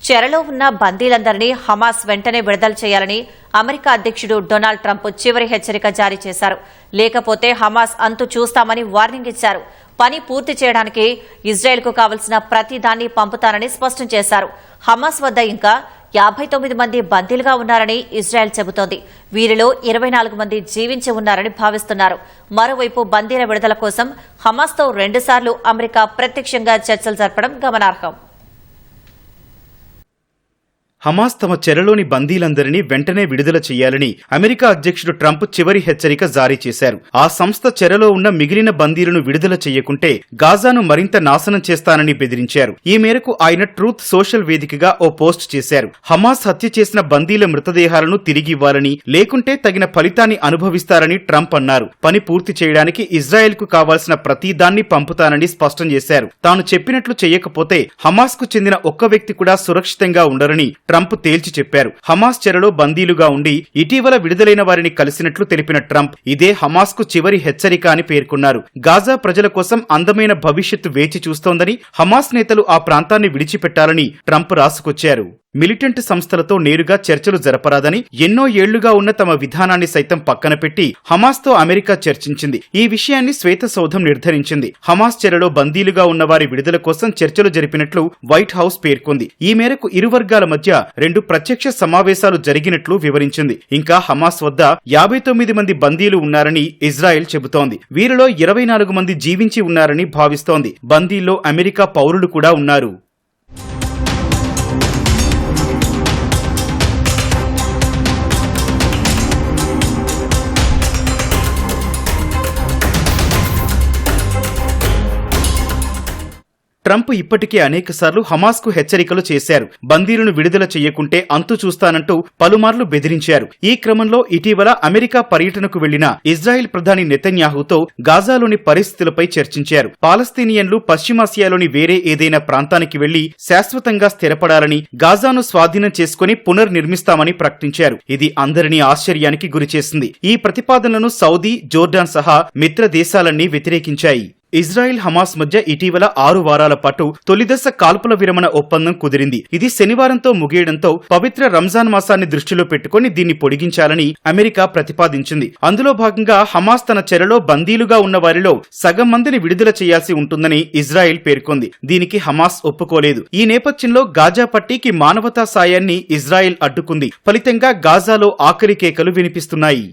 చెరలో ఉన్న బందీలందరినీ హమాస్ వెంటనే విడుదల చేయాలని అమెరికా అధ్యక్షుడు డొనాల్డ్ ట్రంప్ చివరి హెచ్చరిక జారీ చేశారు. లేకపోతే హమాస్ అంతు చూస్తామని వార్నింగ్ ఇచ్చారు. పని పూర్తి చేయడానికి ఇజ్రాయెల్కు కావలసిన ప్రతి దాన్ని పంపుతానని స్పష్టం చేశారు. హమాస్ వద్ద ఇంకా 59 మంది బందీలుగా ఉన్నారని ఇజ్రాయెల్ చెబుతోంది. వీరిలో 24 మంది జీవించి ఉన్నారని భావిస్తున్నారు. మరోవైపు బందీల విడుదల కోసం హమాస్తో 2 సార్లు అమెరికా ప్రత్యక్షంగా చర్చలు జరపడం గమనార్హం. హమాస్ తమ చెరలోని బందీలందరినీ వెంటనే విడుదల చేయాలని అమెరికా అధ్యక్షుడు ట్రంప్ చివరి హెచ్చరిక జారీ చేశారు. ఆ సంస్థ చెరలో ఉన్న మిగిలిన బందీలను విడుదల చేయకుంటే గాజాను మరింత నాశనం చేస్తానని బెదిరించారు. ఈ మేరకు ఆయన ట్రూత్ సోషల్ వేదికగా ఓ పోస్ట్ చేశారు. హమాస్ హత్య చేసిన బందీల మృతదేహాలను తిరిగి ఇవ్వాలని, లేకుంటే తగిన ఫలితాన్ని అనుభవిస్తారని ట్రంప్ అన్నారు. పని పూర్తి చేయడానికి ఇజ్రాయెల్ కు కావాల్సిన ప్రతి దాన్ని పంపుతానని స్పష్టం చేశారు. తాను చెప్పినట్లు చేయకపోతే హమాస్ కు చెందిన ఒక్క వ్యక్తి కూడా సురక్షితంగా ఉండరని ట్రంప్ తేల్చి చెప్పారు. హమాస్ చెరలో బందీలుగా ఉండి ఇటీవల విడుదలైన వారిని కలిసినట్లు తెలిపిన ట్రంప్ ఇదే హమాస్ కు చివరి హెచ్చరిక అని పేర్కొన్నారు. గాజా ప్రజల కోసం అందమైన భవిష్యత్తు వేచి చూస్తోందని, హమాస్ నేతలు ఆ ప్రాంతాన్ని విడిచిపెట్టాలని ట్రంప్ రాసుకొచ్చారు. మిలిటెంట్ సంస్థలతో నేరుగా చర్చలు జరపరాదని, ఎన్నో ఏళ్లుగా ఉన్న తమ విధానాన్ని సైతం పక్కన పెట్టి హమాస్తో అమెరికా చర్చించింది. ఈ విషయాన్ని శ్వేతసౌధం నిర్ధారించింది. హమాస్ చెరలో బందీలుగా ఉన్న వారి విడుదల కోసం చర్చలు జరిపినట్లు వైట్ హౌస్ పేర్కొంది. ఈ మేరకు ఇరు వర్గాల మధ్య 2 ప్రత్యక్ష సమావేశాలు జరిగినట్లు వివరించింది. ఇంకా హమాస్ వద్ద 59 మంది బందీలు ఉన్నారని ఇజ్రాయెల్ చెబుతోంది. వీరిలో 24 మంది జీవించి ఉన్నారని భావిస్తోంది. బందీల్లో అమెరికా పౌరులు కూడా ఉన్నారు. ట్రంప్ ఇప్పటికే అనేకసార్లు హమాస్ కు హెచ్చరికలు చేశారు. బందీలను విడుదల చేయకుంటే అంతు చూస్తానంటూ పలుమార్లు బెదిరించారు. ఈ క్రమంలో ఇటీవల అమెరికా పర్యటనకు వెళ్లిన ఇజ్రాయెల్ ప్రధాని నెతన్యాహుతో గాజాలోని పరిస్థితులపై చర్చించారు. పాలస్తీనియన్లు పశ్చిమాసియాలోని వేరే ఏదైనా ప్రాంతానికి వెళ్లి శాశ్వతంగా స్థిరపడాలని, గాజాను స్వాధీనం చేసుకుని పునర్నిర్మిస్తామని ప్రకటించారు. ఇది అందరినీ ఆశ్చర్యానికి గురిచేసింది. ఈ ప్రతిపాదనలను సౌదీ, జోర్డాన్ సహా మిత్ర దేశాలన్నీ వ్యతిరేకించాయి. ఇజ్రాయెల్ హమాస్ మధ్య ఇటీవల 6 వారాల పాటు తొలిదశ కాల్పుల విరమణ ఒప్పందం కుదిరింది. ఇది శనివారంతో ముగియడంతో పవిత్ర రంజాన్ మాసాన్ని దృష్టిలో పెట్టుకుని దీన్ని పొడిగించాలని అమెరికా ప్రతిపాదించింది. అందులో భాగంగా హమాస్ తన చెరలో బందీలుగా ఉన్న వారిలో సగం మందిని విడుదల చేయాల్సి ఉంటుందని ఇజ్రాయెల్ పేర్కొంది. దీనికి హమాస్ ఒప్పుకోలేదు. ఈ నేపథ్యంలో గాజా పట్టీకి మానవతా సాయాన్ని ఇజ్రాయెల్ అడ్డుకుంది. ఫలితంగా గాజాలో ఆఖరి కేకలు వినిపిస్తున్నాయి.